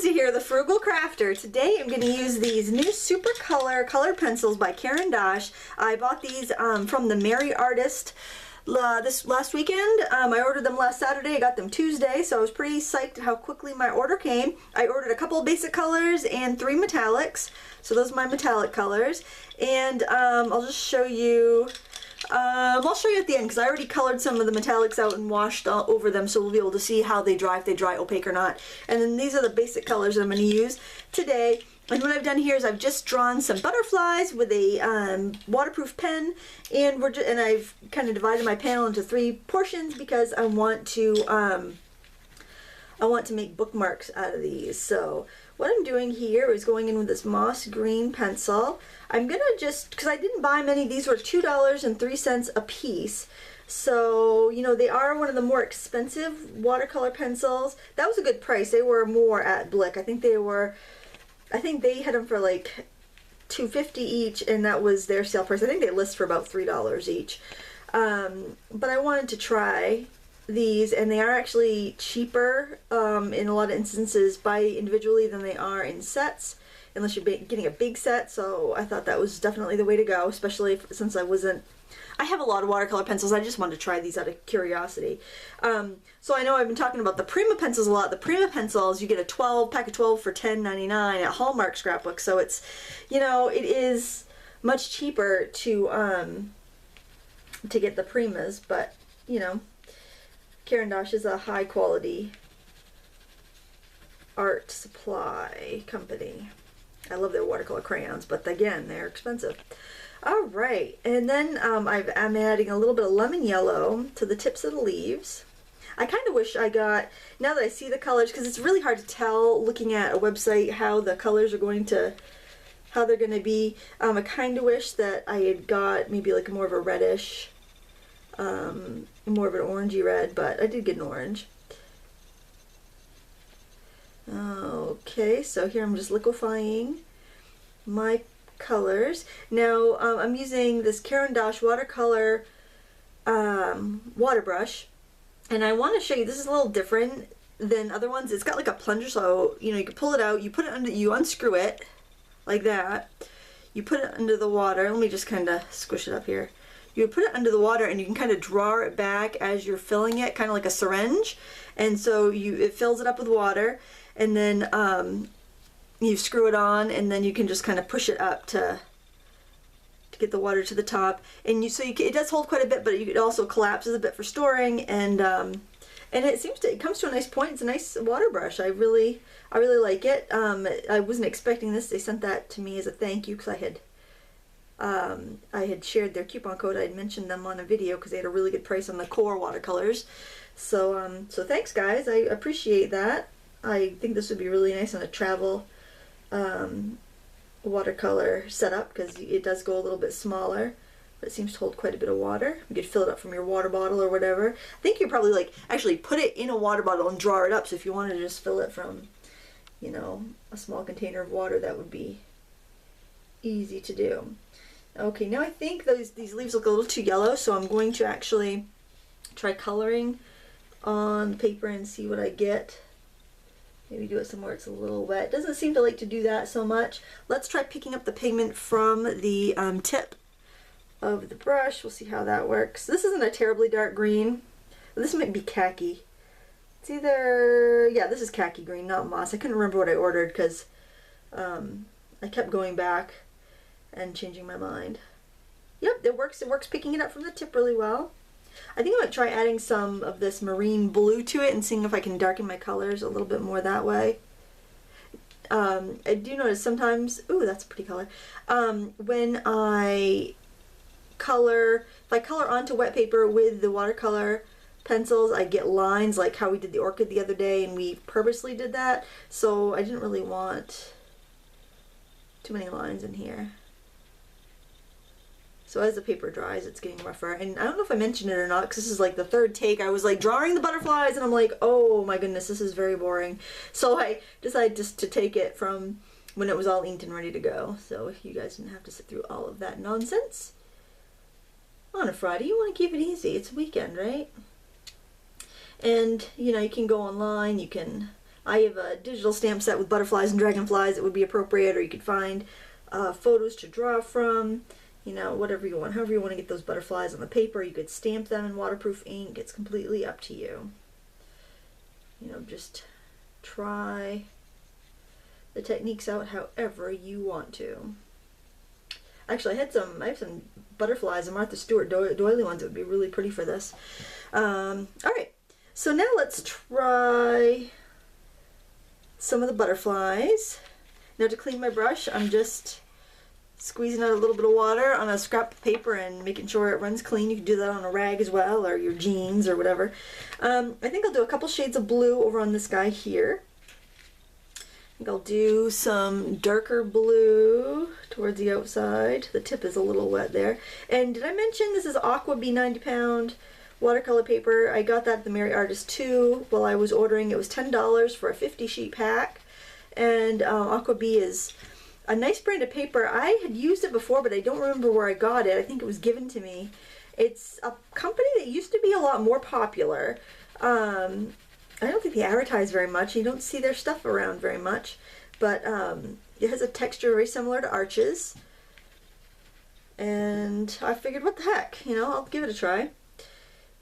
Lindsay here, the Frugal Crafter. Today I'm going to use these new Supra Color colored pencils by Caran D'Ache. I bought these from the Merry Artist this last weekend. I ordered them last Saturday. I got them Tuesday, so I was pretty psyched at how quickly my order came. I ordered a couple of basic colors and 3 metallics. So those are my metallic colors. And I'll just show you. I'll show you at the end because I already colored some of the metallics out and washed over them, so we'll be able to see how they dry, if they dry opaque or not. And then these are the basic colors that I'm going to use today. And what I've done here is I've just drawn some butterflies with a waterproof pen, and I've kind of divided my panel into 3 portions because I want to make bookmarks out of these. So what I'm doing here is going in with this moss green pencil. I'm gonna just, because I didn't buy many, these were $2.03 a piece. So, you know, they are one of the more expensive watercolor pencils. That was a good price. They were more at Blick. I think they had them for like $2.50 each, and that was their sale price. I think they list for about $3 each. But I wanted to try these, and they are actually cheaper in a lot of instances buy individually than they are in sets, unless you're getting a big set. So I thought that was definitely the way to go, especially since I have a lot of watercolor pencils. I just wanted to try these out of curiosity. So I know I've been talking about the Prima pencils a lot. The Prima pencils, you get a pack of 12 for $10.99 at Hallmark Scrapbook. So it's, you know, it is much cheaper to get the Primas, but you know, Caran D'Ache is a high quality art supply company. I love their watercolor crayons, but again, they're expensive. Alright, and then I'm adding a little bit of lemon yellow to the tips of the leaves. I kind of wish I got, now that I see the colors, because it's really hard to tell looking at a website how the colors are going to, how they're going to be. I kind of wish that I had got maybe like more of a reddish, more of an orangey red, but I did get an orange. Okay, so here I'm just liquefying my colors. Now I'm using this Caran D'Ache watercolor water brush, and I want to show you, this is a little different than other ones. It's got like a plunger, so you know, you can pull it out, you put it under, you unscrew it like that, you put it under the water. Let me just kind of squish it up here. You put it under the water and you can kind of draw it back as you're filling it, kind of like a syringe. And so it fills it up with water, and then you screw it on, and then you can just kind of push it up to get the water to the top. And it does hold quite a bit, but it also collapses a bit for storing. And it comes to a nice point. It's a nice water brush. I really like it. I wasn't expecting this. They sent that to me as a thank you because I had shared their coupon code. I had mentioned them on a video because they had a really good price on the core watercolors. So thanks guys, I appreciate that. I think this would be really nice on a travel watercolor setup because it does go a little bit smaller, but it seems to hold quite a bit of water. You could fill it up from your water bottle or whatever. I think you probably like actually put it in a water bottle and draw it up. So if you wanted to just fill it from, you know, a small container of water, that would be easy to do. Okay, now I think these leaves look a little too yellow, so I'm going to actually try coloring on the paper and see what I get. Maybe do it somewhere it's a little wet. It doesn't seem to like to do that so much. Let's try picking up the pigment from the tip of the brush. We'll see how that works. This isn't a terribly dark green. This might be khaki. It's either, yeah, this is khaki green, not moss. I couldn't remember what I ordered because I kept going back and changing my mind. Yep, it works. It works picking it up from the tip really well. I think I might try adding some of this marine blue to it and seeing if I can darken my colors a little bit more that way. I do notice sometimes, ooh, that's a pretty color. When I color, if I color onto wet paper with the watercolor pencils, I get lines like how we did the orchid the other day, and we purposely did that. So I didn't really want too many lines in here. So as the paper dries, it's getting rougher. And I don't know if I mentioned it or not, because this is like the 3rd take. I was like drawing the butterflies, and I'm like, oh my goodness, this is very boring. So I decided just to take it from when it was all inked and ready to go. So you guys didn't have to sit through all of that nonsense. On a Friday, you want to keep it easy. It's a weekend, right? And, you know, you can go online, you can I have a digital stamp set with butterflies and dragonflies that would be appropriate, or you could find photos to draw from, you know, whatever you want, however you want to get those butterflies on the paper. You could stamp them in waterproof ink. It's completely up to you. You know, just try the techniques out however you want to. Actually, I have some butterflies and Martha Stewart doily ones that would be really pretty for this. Alright, so now let's try some of the butterflies. Now to clean my brush, I'm just squeezing out a little bit of water on a scrap of paper and making sure it runs clean. You can do that on a rag as well, or your jeans or whatever. I think I'll do a couple shades of blue over on this guy here. I think I'll do some darker blue towards the outside. The tip is a little wet there. And did I mention this is Aqua B 90 pound watercolor paper? I got that at the Merry Artist too while I was ordering. It was $10 for a 50 sheet pack. And Aqua B is a nice brand of paper. I had used it before, but I don't remember where I got it. I think it was given to me. It's a company that used to be a lot more popular. I don't think they advertise very much. You don't see their stuff around very much, but it has a texture very similar to Arches, and I figured, what the heck, you know, I'll give it a try.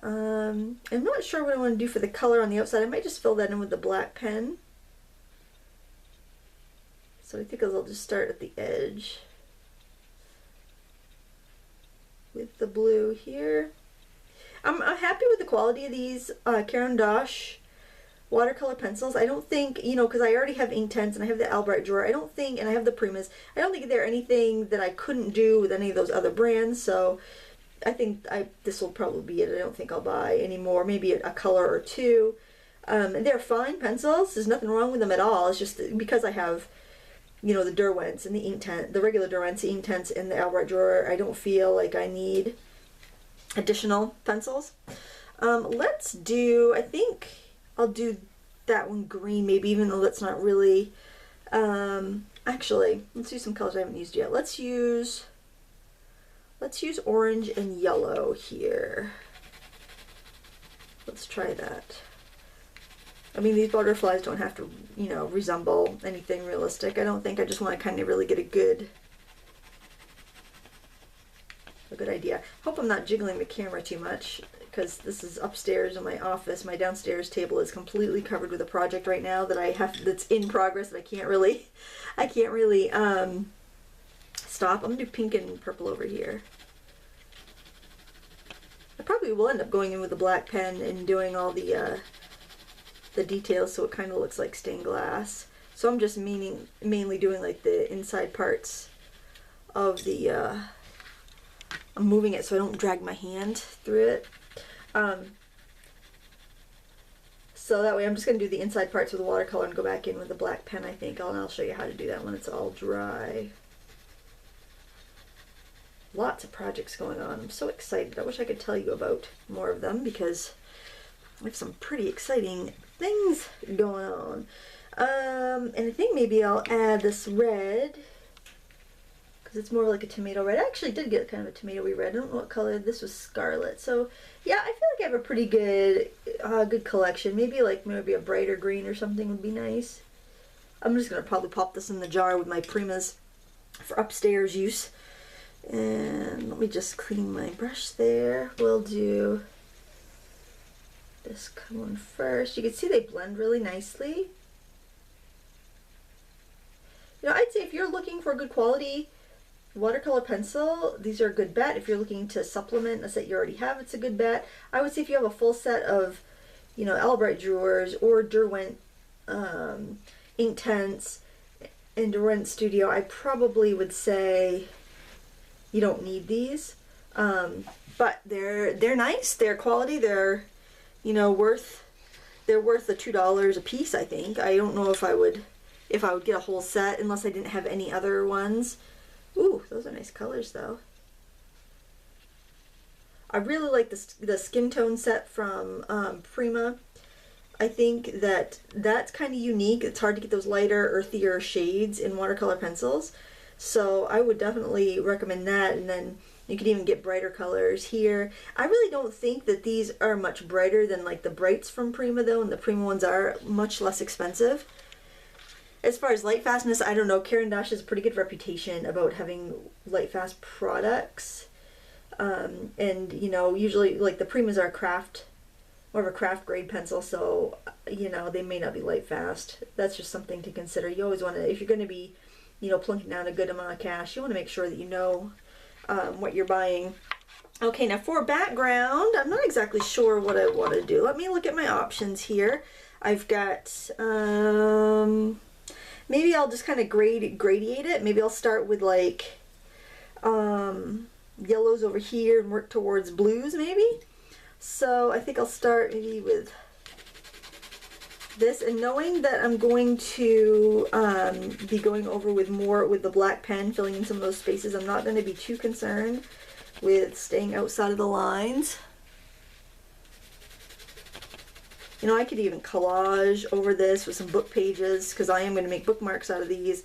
I'm not sure what I want to do for the color on the outside. I might just fill that in with the black pen. So I think I'll just start at the edge with the blue here. I'm happy with the quality of these Caran D'ache watercolor pencils. I don't think, you know, because I already have Inktense and I have the Albright drawer, I don't think, and I have the Primas, I don't think there anything that I couldn't do with any of those other brands, so I think this will probably be it. I don't think I'll buy any more, maybe a color or two. And they're fine pencils, there's nothing wrong with them at all. It's just because I have, you know, the Derwents and the Inktense, the regular Derwents, the Inktense, and the Albright drawer, I don't feel like I need additional pencils. Let's do, I think I'll do that one green maybe, even though that's not really, actually, let's do some colors I haven't used yet. Let's use orange and yellow here. Let's try that. I mean, these butterflies don't have to, you know, resemble anything realistic. I don't think. I just want to kind of really get a good idea. Hope I'm not jiggling the camera too much, because this is upstairs in my office. My downstairs table is completely covered with a project right now that that's in progress that I can't really stop. I'm gonna do pink and purple over here. I probably will end up going in with a black pen and doing all the details so it kind of looks like stained glass. So I'm just mainly doing like the inside parts of the I'm moving it so I don't drag my hand through it. So that way I'm just going to do the inside parts with the watercolor and go back in with the black pen, I think. And I'll show you how to do that when it's all dry. Lots of projects going on. I'm so excited. I wish I could tell you about more of them because I have some pretty exciting things going on. And I think maybe I'll add this red, it's more like a tomato red. I actually did get kind of a tomatoey red. I don't know what color. This was scarlet. So yeah, I feel like I have a pretty good collection. Maybe a brighter green or something would be nice. I'm just gonna probably pop this in the jar with my Primas for upstairs use. And let me just clean my brush there. We'll do this one first. You can see they blend really nicely. You know, I'd say if you're looking for a good quality watercolor pencil, these are a good bet. If you're looking to supplement a set you already have, it's a good bet. I would say if you have a full set of, you know, Albright drawers or Derwent Inktense and Derwent Studio, I probably would say you don't need these. But they're nice, they're quality, they're, you know, worth the $2 a piece, I think. I don't know if I would get a whole set unless I didn't have any other ones. Ooh, those are nice colors though. I really like the skin tone set from Prima. I think that's kind of unique. It's hard to get those lighter, earthier shades in watercolor pencils. So I would definitely recommend that. And then You can even get brighter colors here. I really don't think that these are much brighter than like the brights from Prima though, and the Prima ones are much less expensive. As far as light fastness, I don't know. Caran D'ache has a pretty good reputation about having light fast products. And you know, usually like the Primas are more of a craft grade pencil, so you know, they may not be light fast. That's just something to consider. You always want to, if you're going to be, you know, plunking down a good amount of cash, you want to make sure that you know what you're buying. Okay, now for background, I'm not exactly sure what I want to do. Let me look at my options here. I've got, maybe I'll just kind of gradiate it. Maybe I'll start with like yellows over here and work towards blues maybe. So I think I'll start maybe with this, and knowing that I'm going to be going over with more with the black pen, filling in some of those spaces, I'm not going to be too concerned with staying outside of the lines. You know, I could even collage over this with some book pages, because I am going to make bookmarks out of these.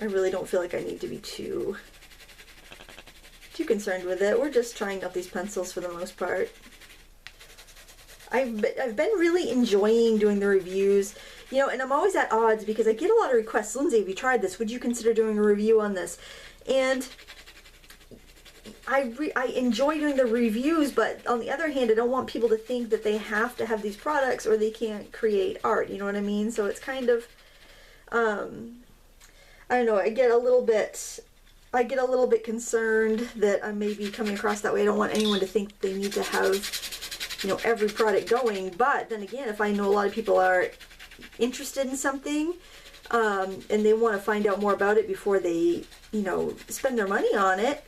I really don't feel like I need to be too concerned with it. We're just trying out these pencils for the most part. I've been really enjoying doing the reviews, you know, and I'm always at odds because I get a lot of requests. Lindsay, have you tried this? Would you consider doing a review on this? And I enjoy doing the reviews, but on the other hand, I don't want people to think that they have to have these products or they can't create art, you know what I mean? So it's kind of, I don't know, I get a little bit concerned that I may be coming across that way. I don't want anyone to think they need to have, you know, every product going. But then again, if I know a lot of people are interested in something and they want to find out more about it before they, you know, spend their money on it,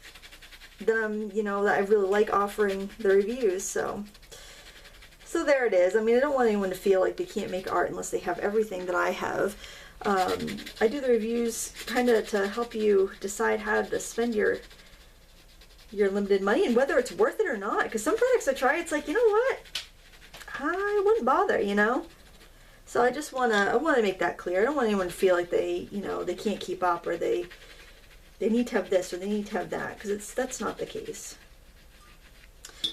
then you know, that I really like offering the reviews. So there it is. I mean, I don't want anyone to feel like they can't make art unless they have everything that I have. I do the reviews kind of to help you decide how to spend your limited money and whether it's worth it or not. Because some products I try, it's like, you know what, I wouldn't bother, you know. So I just I want to make that clear. I don't want anyone to feel like they, you know, they can't keep up, or they need to have this or they need to have that, because that's not the case.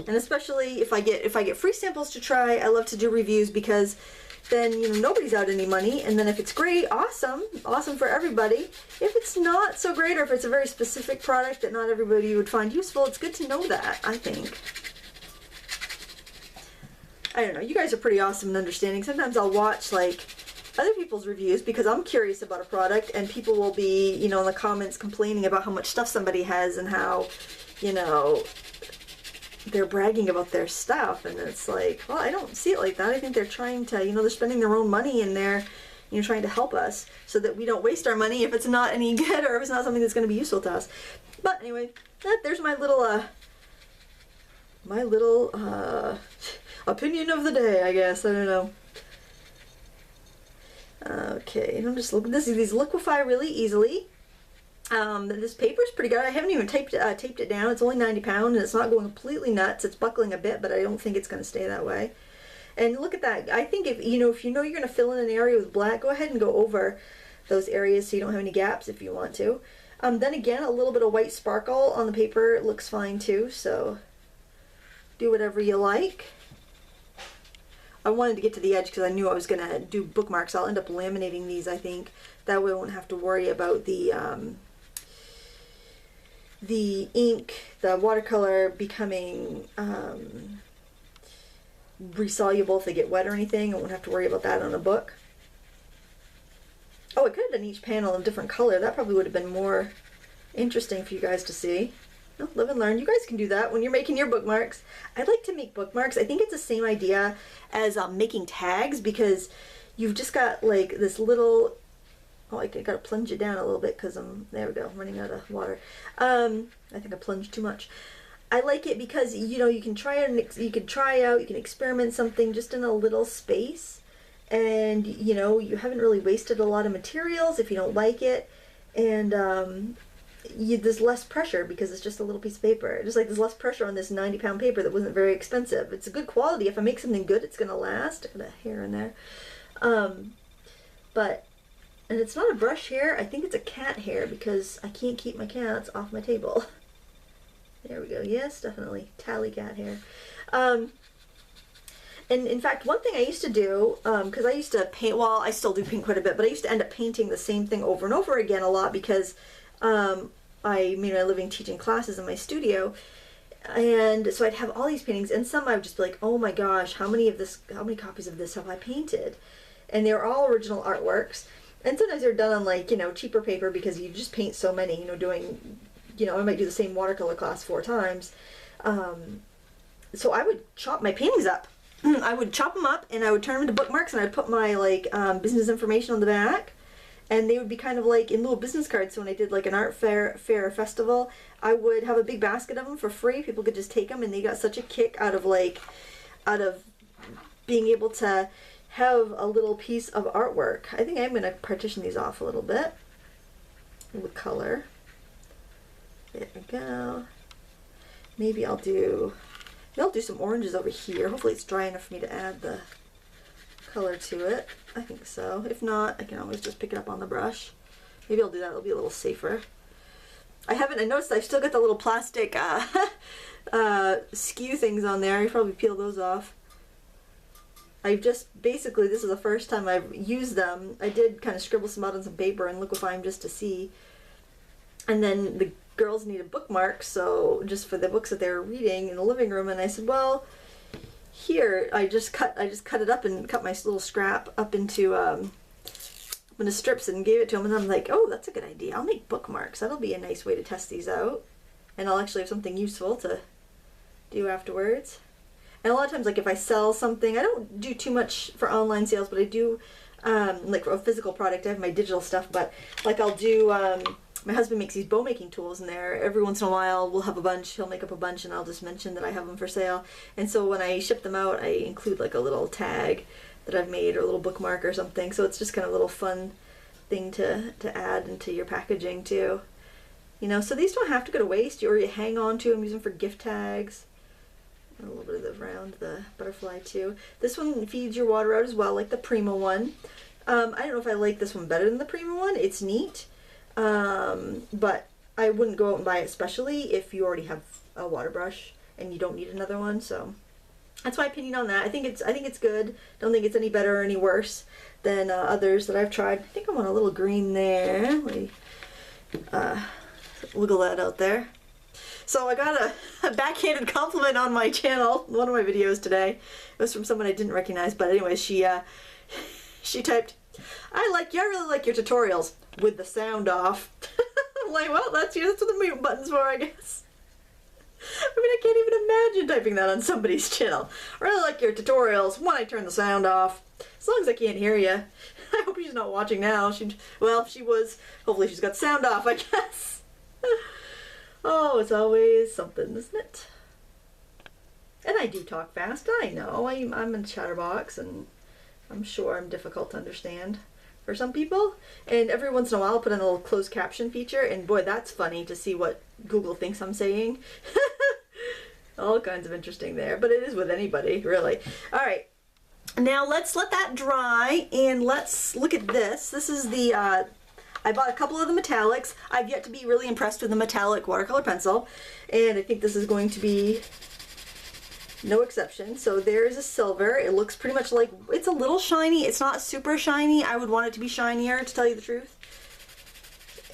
And especially if I get free samples to try, I love to do reviews, because then, you know, nobody's out any money. And then if it's great, awesome for everybody. If it's not so great, or if it's a very specific product that not everybody would find useful, it's good to know that, I think. I don't know, you guys are pretty awesome and understanding. Sometimes I'll watch like other people's reviews because I'm curious about a product, and people will be, you know, in the comments complaining about how much stuff somebody has and how, you know, they're bragging about their stuff, and it's like, well, I don't see it like that. I think they're trying to, you know, they're spending their own money, and they're, you know, trying to help us so that we don't waste our money if it's not any good, or if it's not something that's going to be useful to us. But anyway, there's my little opinion of the day, I guess. I don't know. Okay, and I'm just looking. These liquefy really easily. This paper is pretty good. I haven't even taped it down. It's only 90 pounds, and it's not going completely nuts. It's buckling a bit, but I don't think it's going to stay that way. And look at that. I think if you know you're going to fill in an area with black, go ahead and go over those areas so you don't have any gaps if you want to. Then again, a little bit of white sparkle on the paper looks fine too, so do whatever you like. I wanted to get to the edge because I knew I was going to do bookmarks. I'll end up laminating these, I think. That way I won't have to worry about the ink, the watercolor becoming resoluble if they get wet or anything. I won't have to worry about that on a book. Oh, I could have done each panel in a different color. That probably would have been more interesting for you guys to see. Oh, live and learn. You guys can do that when you're making your bookmarks. I'd like to make bookmarks. I think it's the same idea as making tags, because you've just got like this little, oh, I gotta plunge it down a little bit because there we go, I'm running out of water. I think I plunged too much. I like it because, you know, you can try out, you can experiment something just in a little space, and you know, you haven't really wasted a lot of materials if you don't like it, and there's less pressure because it's just a little piece of paper. Just like there's less pressure on this 90-pound paper that wasn't very expensive. It's a good quality. If I make something good, it's gonna last. I got a hair in there, but. And it's not a brush hair, I think it's a cat hair because I can't keep my cats off my table. There we go. Yes, definitely. Tally cat hair. And in fact, one thing I used to do, because I used to paint, well, I still do paint quite a bit, but I used to end up painting the same thing over and over again a lot because I made my living teaching classes in my studio. And so I'd have all these paintings, and some I would just be like, oh my gosh, how many copies of this have I painted? And they were all original artworks. And sometimes they're done on, like, you know, cheaper paper because you just paint so many, you know, doing, you know, I might do the same watercolor class 4 times. So I would chop my paintings up. I would chop them up and I would turn them into bookmarks, and I'd put my, like, business information on the back. And they would be kind of like in little business cards. So when I did like an art fair or festival, I would have a big basket of them for free. People could just take them, and they got such a kick out of being able to have a little piece of artwork. I think I'm going to partition these off a little bit with color. There we go. Maybe I'll do some oranges over here. Hopefully it's dry enough for me to add the color to it. I think so. If not, I can always just pick it up on the brush. Maybe I'll do that. It'll be a little safer. I noticed I've still got the little plastic skew things on there. I probably peel those off. Basically, this is the first time I've used them. I did kind of scribble some out on some paper and liquefy them just to see. And then the girls needed bookmarks, so just for the books that they were reading in the living room, and I said, well, here, I just cut it up and cut my little scrap up into strips and gave it to them, and I'm like, oh, that's a good idea. I'll make bookmarks. That'll be a nice way to test these out, and I'll actually have something useful to do afterwards. And a lot of times, like if I sell something, I don't do too much for online sales, but I do, like for a physical product, I have my digital stuff, but like I'll do, my husband makes these bow making tools, and there every once in a while we'll have a bunch, he'll make up a bunch, and I'll just mention that I have them for sale. And so when I ship them out, I include like a little tag that I've made or a little bookmark or something. So it's just kind of a little fun thing to add into your packaging too. You know, so these don't have to go to waste, or you hang on to them, use them for gift tags. And a little bit of around the butterfly too. This one feeds your water out as well, like the Prima one. I don't know if I like this one better than the Prima one. It's neat. But I wouldn't go out and buy it, especially if you already have a water brush and you don't need another one. So that's my opinion on that. I think it's good. Don't think it's any better or any worse than others that I've tried. I think I want a little green there. Let me wiggle that out there. So I got a backhanded compliment on my channel, one of my videos today. It was from someone I didn't recognize, but anyway, she typed, I really like your tutorials with the sound off. I'm like, well, that's what the mute button's for, I guess. I mean, I can't even imagine typing that on somebody's channel. I really like your tutorials when I turn the sound off. As long as I can't hear you. I hope she's not watching now. Well, if she was, hopefully she's got sound off, I guess. Oh, it's always something, isn't it? And I do talk fast, I know. I'm a chatterbox, and I'm sure I'm difficult to understand for some people. And every once in a while I'll put in a little closed caption feature, and boy, that's funny to see what Google thinks I'm saying. All kinds of interesting there, but it is with anybody, really. All right, now let's let that dry, and let's look at this. This is the, I bought a couple of the metallics. I've yet to be really impressed with the metallic watercolor pencil, and I think this is going to be no exception. So there's a silver. It looks pretty much like, it's a little shiny. It's not super shiny. I would want it to be shinier, to tell you the truth.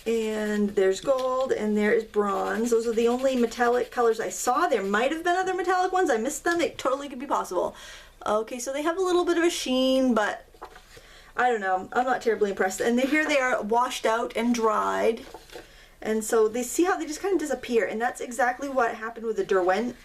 And there's gold, and there is bronze. Those are the only metallic colors I saw. There might have been other metallic ones. I missed them. It totally could be possible. Okay, so they have a little bit of a sheen, but I don't know. I'm not terribly impressed. And here they are washed out and dried. And so they see how they just kind of disappear. And that's exactly what happened with the Derwent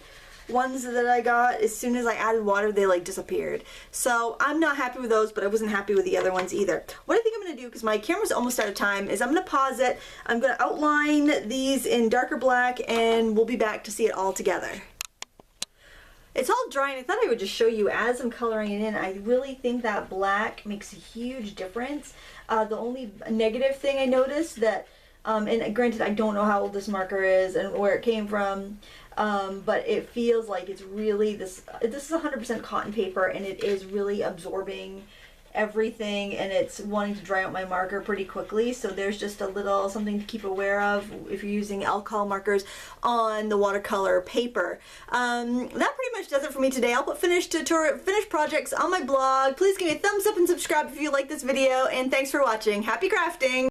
ones that I got. As soon as I added water, they like disappeared. So I'm not happy with those, but I wasn't happy with the other ones either. What I think I'm going to do, because my camera's almost out of time, is I'm going to pause it. I'm going to outline these in darker black, and we'll be back to see it all together. It's all dry, and I thought I would just show you as I'm coloring it in. I really think that black makes a huge difference. The only negative thing I noticed that, and granted I don't know how old this marker is and where it came from, but it feels like it's really, this is 100% cotton paper, and it is really absorbing everything, and it's wanting to dry out my marker pretty quickly. So there's just a little something to keep aware of if you're using alcohol markers on the watercolor paper. That pretty much does it for me today. I'll put finished projects on my blog. Please give me a thumbs up and subscribe if you like this video, and thanks for watching. Happy crafting!